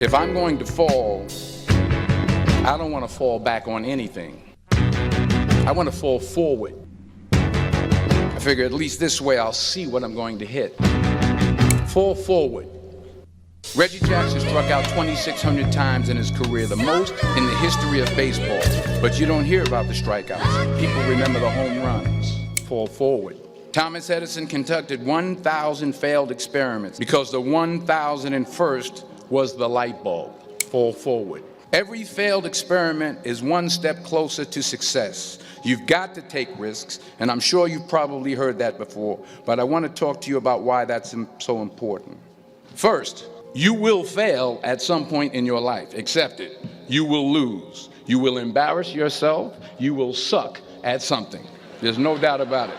If I'm going to fall, I don't want to fall back on anything. I want to fall forward. I figure at least this way I'll see what I'm going to hit. Fall forward. Reggie Jackson struck out 2,600 times in his career, the most in the history of baseball. But you don't hear about the strikeouts. People remember the home runs. Fall forward. Thomas Edison conducted 1,000 failed experiments because the 1,001st was the light bulb. Fall forward. Every failed experiment is one step closer to success. You've got to take risks, and I'm sure you've probably heard that before, but I want to talk to you about why that's so important. First, you will fail at some point in your life. Accept it. You will lose. You will embarrass yourself. You will suck at something. There's no doubt about it.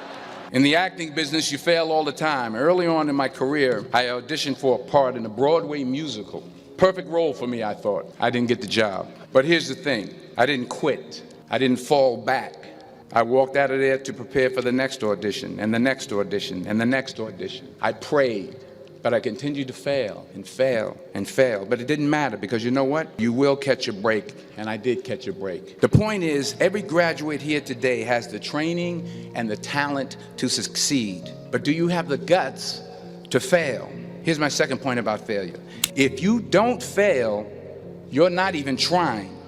In the acting business, you fail all the time. Early on in my career, I auditioned for a part in a Broadway musical. Perfect role for me, I thought. I didn't get the job. But here's the thing. I didn't quit. I didn't fall back. I walked out of there to prepare for the next audition, and the next audition, and the next audition. I prayed, but I continued to fail and fail and fail. But it didn't matter, because you know what? You will catch a break, and I did catch a break. The point is, every graduate here today has the training and the talent to succeed. But do you have the guts to fail? Here's my second point about failure. If you don't fail, you're not even trying.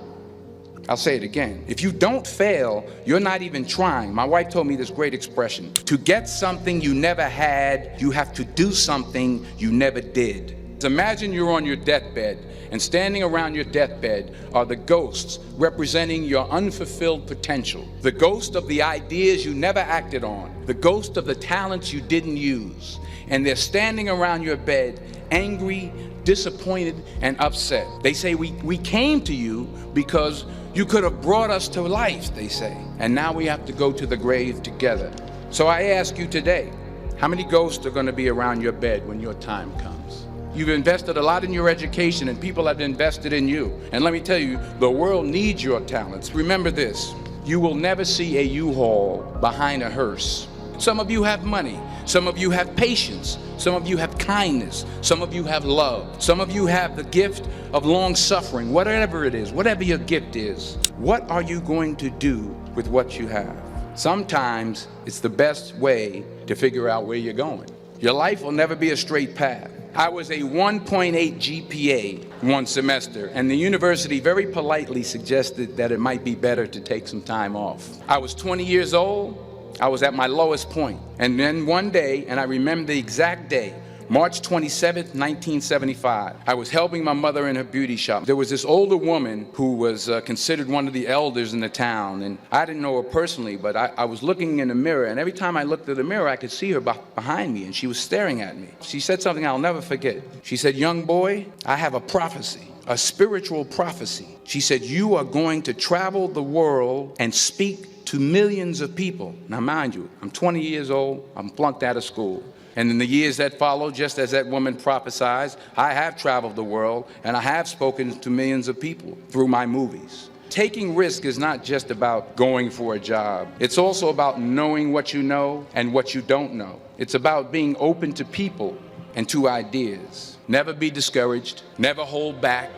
I'll say it again. If you don't fail, you're not even trying. My wife told me this great expression. To get something you never had, you have to do something you never did. Imagine you're on your deathbed, and standing around your deathbed are the ghosts representing your unfulfilled potential. The ghost of the ideas you never acted on. The ghost of the talents you didn't use. And they're standing around your bed, angry, disappointed, and upset. They say, we came to you because you could have brought us to life, they say. And now we have to go to the grave together. So I ask you today, how many ghosts are going to be around your bed when your time comes? You've invested a lot in your education, and people have invested in you. And let me tell you, the world needs your talents. Remember this, you will never see a U-Haul behind a hearse. Some of you have money. Some of you have patience. Some of you have kindness. Some of you have love. Some of you have the gift of long suffering. Whatever it is, whatever your gift is, what are you going to do with what you have? Sometimes it's the best way to figure out where you're going. Your life will never be a straight path. I was a 1.8 GPA one semester, and the university very politely suggested that it might be better to take some time off. I was 20 years old. I was at my lowest point. And then one day, and I remember the exact day, March 27th, 1975, I was helping my mother in her beauty shop. There was this older woman who was considered one of the elders in the town, and I didn't know her personally, but I was looking in the mirror, and every time I looked at the mirror, I could see her behind me, and she was staring at me. She said something I'll never forget. She said, "Young boy, I have a prophecy. A spiritual prophecy." She said, "You are going to travel the world and speak to millions of people." Now mind you, I'm 20 years old, I'm flunked out of school. And in the years that followed, just as that woman prophesied, I have traveled the world, and I have spoken to millions of people through my movies. Taking risk is not just about going for a job. It's also about knowing what you know and what you don't know. It's about being open to people and to ideas. Never be discouraged, never hold back,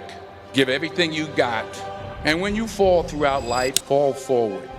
give everything you got. And when you fall throughout life, fall forward.